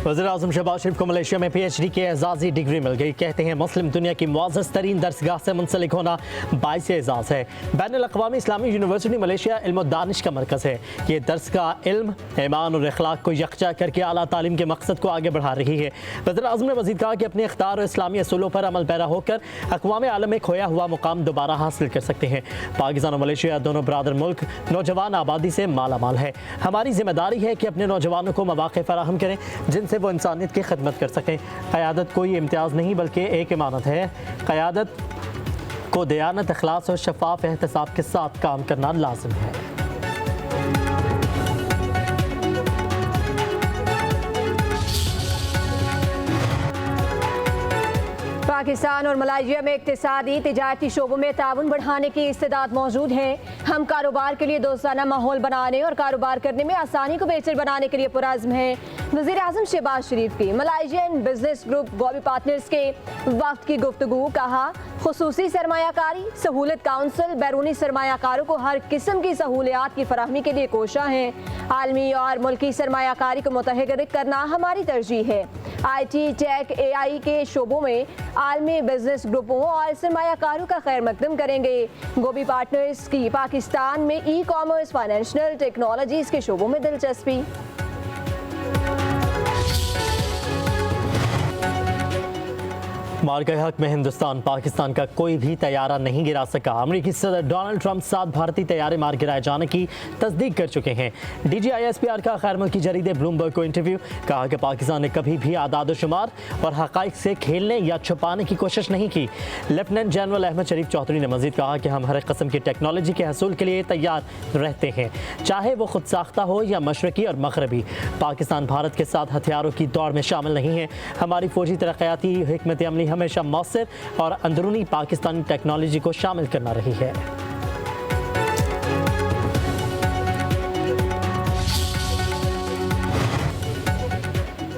वज़ीर-ए-आज़म शहबाज शरीफ को मलेशिया में PhD की एजाज़ी डिग्री मिल गई। कहते हैं मुस्लिम दुनिया की मुअज़्ज़ज़ तरीन दरसगाह से मुंसलिक होना बाइस एजाज़ है। बैनुल-अक़वामी इस्लामी यूनिवर्सिटी मलेशिया इल्म और दानिश का मरकज़ है। ये दरसगाह इल्म, ईमान और अखलाक को यकजा करके आला तालीम के मकसद को आगे बढ़ा रही है। वज़ीर-ए-आज़म ने मज़ीद कहा कि अपने इख्तियार और इस्लामी असूलों पर अमल पैरा होकर अक़वाम आलम में खोया हुआ मुकाम दोबारा हासिल कर सकते हैं। पाकिस्तान और मलेशिया दोनों बरादर मुल्क नौजवान आबादी से माला माल है। हमारी जिम्मेदारी है कि अपने नौजवानों को मौक़े फराहम करें जिनसे वो इंसानियत की खिदमत कर सकें। क़यादत कोई इम्तियाज़ नहीं बल्कि एक इमानत है। क़यादत को दयानत, इखलास और शफ़ाफ़ एहतसाब के साथ काम करना लाज़िम है। पाकिस्तान और मलेशिया में इक़्तिसादी तिजारती शोबों में ताउन बढ़ाने की इस्तेदाद मौजूद है। हम कारोबार के लिए दोस्ताना माहौल बनाने और कारोबार करने में आसानी को बेहतर बनाने के लिए पुरअज़्म है। वज़ीर-ए-आज़म शहबाज शरीफ की मलाइशियन बिजनेस ग्रुप गोबी पार्टनर्स के वक्त की गुफ्तगू। कहा, खुसूसी सरमायाकारी सहूलत काउंसिल बैरूनी सरमायाकारों को हर किस्म की सहूलियात की फराहमी के लिए कोशा है। आलमी और मुल्की सरमायाकारी को मुतहरिक करना हमारी तरजीह है। IT, टेक, AI के शोबों में आलमी बिजनेस ग्रुपों और सरमायाकारों का खैर मकदम करेंगे। गोबी पार्टनर्स की पाकिस्तान में ई-कॉमर्स, फाइनेंशियल टेक्नोलॉजीज़ के शोबों में दिलचस्पी। मार्के हक में हिंदुस्तान पाकिस्तान का कोई भी तैयारा नहीं गिरा सका। अमेरिकी सदर डोनाल्ड ट्रंप 7 भारतीय तैयारे मार गिराए जाने की तस्दीक कर चुके हैं। DGISPR का खैर मुल्की जरीदे ब्लूमबर्ग को इंटरव्यू। कहा कि पाकिस्तान ने कभी भी आदाद शुमार और हक़ाइक़ से खेलने या छुपाने की कोशिश नहीं की। लेफ्टिनेंट जनरल अहमद शरीफ चौधरी ने मजीद कहा कि हम हर किस्म की टेक्नोलॉजी के हसूल के लिए तैयार रहते हैं, चाहे वो खुद साख्ता हो या मशरकी और मगरबी। पाकिस्तान भारत के साथ हथियारों की दौड़ में शामिल नहीं है। हमारी फौजी तरक्याती हिकमत अमली हमेशा मौसर और अंदरूनी पाकिस्तानी टेक्नोलॉजी को शामिल करना रही है।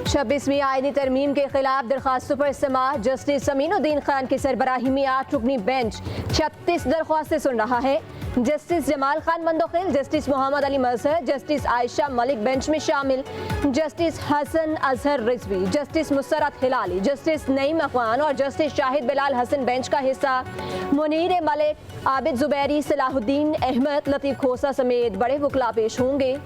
छब्बीसवीं आईनी तरमीम के खिलाफ दरख्वास्तों पर समाअत। जस्टिस अमीनुद्दीन खान की सरबराही में 8 रुकनी बेंच 36 दरख्वास्तें सुन रहा है। Justice Jamal Khan Mandokhail, justice Mohammad Ali Mazhar, justice Ayesha Malik bench में शामिल। Justice Hasan Azhar Rizvi, justice Musarrat Hilali, justice Naeem Afghan और जस्टिस शाहिद बिलाल हसन बेंच का हिस्सा। मुनीर मलिक, आबिद जुबैरी, सलाहुद्दीन अहमद, लतीफ़ खोसा समेत बड़े वकला पेश होंगे।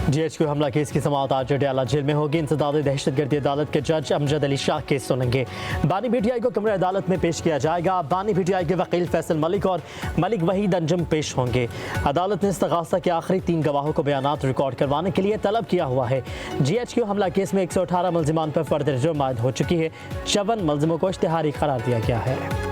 GHQ हमला केस की समाअत आज डयाला जेल में होगी। इंसदाद दहशतगर्दी अदालत के जज अमजद अली शाह केस सुनेंगे। बानी PTI को कमरे अदालत में पेश किया जाएगा। बानी PTI के वकील फैसल मलिक और मलिक वहीद अंजुम पेश होंगे। अदालत ने इस्तगासा के आखिरी 3 गवाहों को बयानात रिकॉर्ड करवाने के लिए तलब किया हुआ है। GHQ हमला केस में 118 मुल्जिमान पर फर्द जुर्म आयद हो चुकी है। 54 मुल्जिमों को इश्तिहारी करार दिया गया है।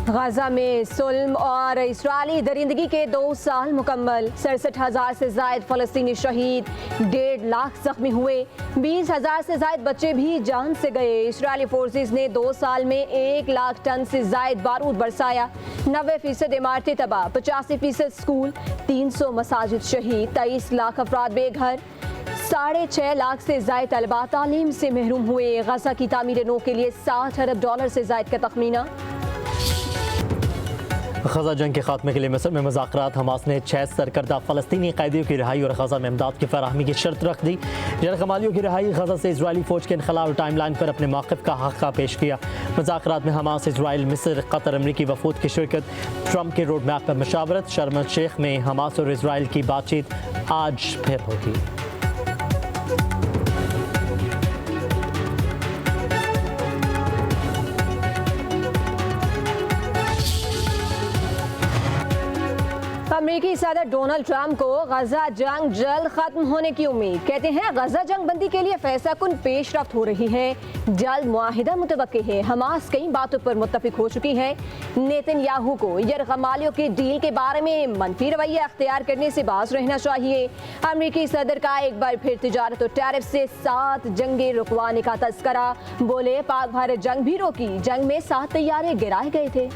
गाजा में सुल्म और इसराइली दरिंदगी के 2 साल मुकम्मल। 67,000 से जायद फ़लस्तीनी शहीद, 1.5 लाख जख्मी हुए, 20,000 से जायद बच्चे भी जान से गए। इसराइली फोर्सेस ने 2 साल में 1 लाख टन से जायद बारूद बरसाया। 90% इमारतें तबाह, 85% स्कूल, 300 मसाजिद शहीद, 23 लाख अफराद बेघर, 6.5 लाख से जायद तलबा तालीम से महरूम हुए। गाजा की तामीर नौ के लिए $60 अरब से जायद का तखमीना। गजा जंग के खात्मे के लिए मिस्र में मुज़ाकरात। हमास ने 6 सरकर्दा फ़लस्तीनी कैदियों की रिहाई और गजा में इमदाद की फराहमी की शर्त रख दी। जरगमालियों की रिहाई, गजा से इजरायली फ़ौज के इनखला और टाइम लाइन पर अपने मौक़िफ़ का हक़ पेश किया। मुज़ाकरात में हमास, इजराइल, मिस्र, कतर, अमरीकी वफूद की शिरकत। ट्रंप के रोड मैप पर मशावरत। शर्म अल शेख में हमास और इजराइल की बातचीत आज फिर होगी। अमेरिकी सदर डोनाल्ड ट्रंप को गजा जंग जल्द खत्म होने की उम्मीद। कहते हैं गजा जंग बंदी के लिए फैसला कुन पेशरफ्त हो रही है, जल्द मुआहिदा मुतवक्की है। हमास कई बातों पर मुत्तफिक हो चुकी है। नेतन्याहू को यरगमालियों के डील के बारे में मनफी रवैया अख्तियार करने से बाज रहना चाहिए। अमेरिकी सदर का एक बार फिर तिजारत और टैरिफ से 7 जंगें रुकवाने का तस्करा। बोले पाक भारत जंग भी रोकी, जंग में 7 तैयारे गिराए गए थे।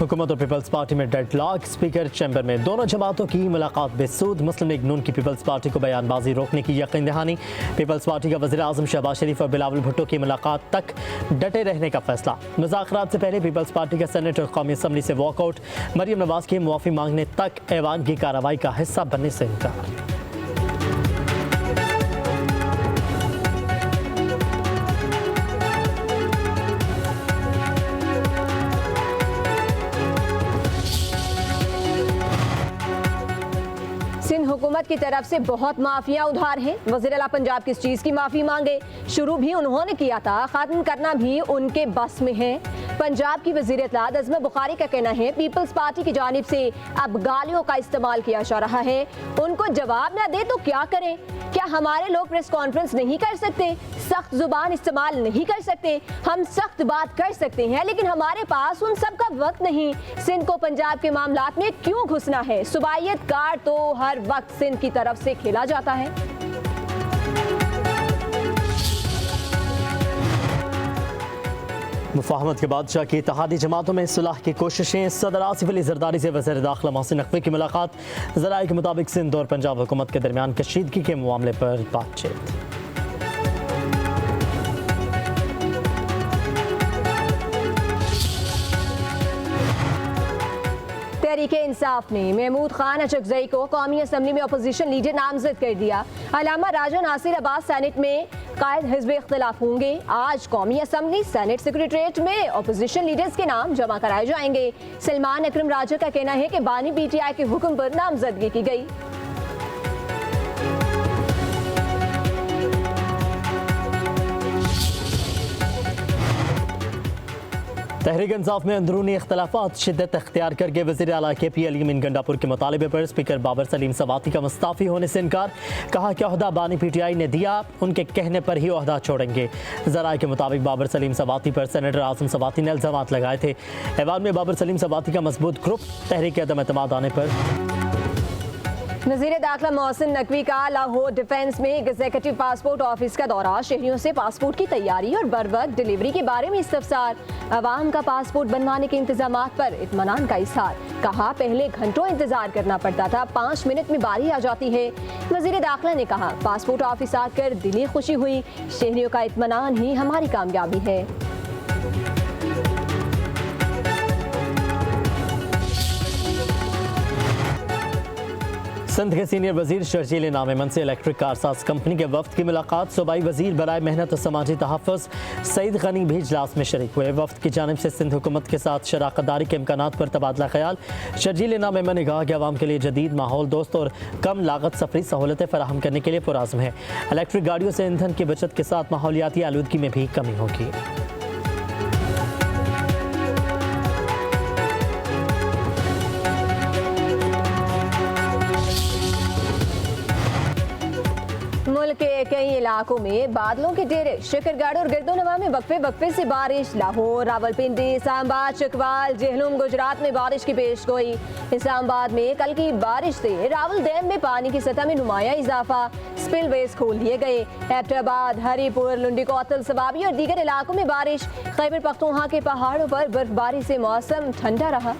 हुकूमत और पीपल्स पार्टी में डेडलॉक, स्पीकर चैम्बर में दोनों जमातों की मुलाकात बेसूद, मुस्लिम लीग नून की पीपल्स पार्टी को बयानबाजी रोकने की यकीन दहानी। पीपल्स पार्टी का वज़ीर आज़म शहबाज शरीफ और बिलावल भुट्टो की मुलाकात तक डटे रहने का फैसला। मुज़ाकरात से पहले पीपल्स पार्टी का सेनेट और कौमी असम्बली से वॉकआउट, मरियम नवाज की मुआफ़ी मांगने तक ऐवान की कार्रवाई का हिस्सा बनने से इनकार। सिंध हुकूमत की तरफ से बहुत माफिया उधार हैं। वज़ीर आला पंजाब किस चीज़ की माफ़ी मांगे? शुरू भी उन्होंने किया था, ख़त्म करना भी उनके बस में है। पंजाब की वज़ीर इत्तलात अज़मा बुखारी का कहना है पीपल्स पार्टी की जानिब से अब गालियों का इस्तेमाल किया जा रहा है। उनको जवाब न दे तो क्या करें? क्या हमारे लोग प्रेस कॉन्फ्रेंस नहीं कर सकते, सख्त जुबान इस्तेमाल नहीं कर सकते? हम सख्त बात कर सकते हैं, लेकिन हमारे पास उन सब का वक्त नहीं। सिंध को पंजाब के मामलात में क्यों घुसना है? सुबाइयत कार्ड तो हर वक्त सिंध की तरफ से खेला जाता है। मुफाहमत के बादशाह की इत्तेहादी जमातों में सुलह की कोशिशें, सदर आसिफ अली जरदारी से वज़ीर दाखिला मोहसिन नकवी की मुलाकात। ज़राए के मुताबिक सिंध और पंजाब हुकूमत के दरमियान कशीदगी के मामले पर बातचीत। तहरीके इंसाफ ने महमूद खान अचकजई को कौमी असम्बली में अपोजिशन लीडर नामजद कर दिया। अलामा राजा नासिर अब्बास सेनेट में कायद हिज़्ब इख्तिलाफ होंगे। आज कौमी असम्बली सेनेट सेक्रेटरीट में अपोजिशन लीडर्स के नाम जमा कराए जाएंगे। सलमान अकरम राजा का कहना है कि बानी PTI के हुक्म पर नामजदगी की गई। तहरीक इंसाफ में अंदरूनी इख्तलाफात शिद्दत अख्तियार करके वज़ीर आला KP अली मीन गंडापुर के मुतालबे पर स्पीकर बाबर सलीम सवाती का मुस्ताफ़ी होने से इनकार। कहा कि ओहदा बानी PTI ने दिया, उनके कहने पर ही ओहदा छोड़ेंगे। ज़राए के मुताबिक बाबर सलीम सवाती पर सेनेटर आज़म सवाती ने इल्ज़ामात लगाए थे। ऐवान में बाबर सलीम सवाती का मजबूत ग्रुप तहरीक अदम एतमाद आने पर। वज़ीर दाखिला मोहसिन नकवी का लाहौर डिफेंस में एग्जीक्यूटिव पासपोर्ट ऑफिस का दौरा, शहरियों से पासपोर्ट की तैयारी और बर वक्त डिलीवरी के बारे में इस्तफसार। अवाम का पासपोर्ट बनवाने के इंतजामात पर इत्मीनान का इजहार। कहा पहले घंटों इंतजार करना पड़ता था, 5 मिनट में बारी आ जाती है। वज़ीर दाखिला ने कहा पासपोर्ट ऑफिस आकर दिली खुशी हुई, शहरियों का इत्मीनान ही हमारी कामयाबी है। सिंध के सीनियर वजीर शर्जील इनाम एमन से इलेक्ट्रिक कारसाज कंपनी के वफ्द की मुलाकात। सूबाई वजीर बराए मेहनत और समाजी तहफ़्फ़ुज़ सईद गनी भी इजलास में शरीक हुए। वफ्द की जानिब से सिंध हुकूमत के साथ शराकतदारी के इम्कानात पर तबादला ख्याल। शर्जील इनाम एमन ने कहा कि आवाम के लिए जदीद माहौल दोस्त और कम लागत सफरी सहूलतें फराहम करने के लिए पुराज़्म है। इलेक्ट्रिक गाड़ियों से ईंधन की बचत के साथ माहौलियाती आलूदगी में भी कमी होगी। मुल्क के कई इलाकों में बादलों के डेरे, शिकरगढ़ और गिरदोनवा में वक्फे से बारिश। लाहौर, रावलपिंडी, इस्लामाबाद, चकवाल, जेहलुम, गुजरात में बारिश की पेशगोई। इस्लामाबाद में कल की बारिश से रावल डैम में पानी की सतह में नुमाया इजाफा, स्पिलवेज खोल दिए गए। एबटाबाद, हरीपुर, लुंडी कोतल, सवाबी और दीगर इलाकों में बारिश। खैबर पख्तूनख्वा के पहाड़ों पर बर्फबारी से मौसम ठंडा रहा।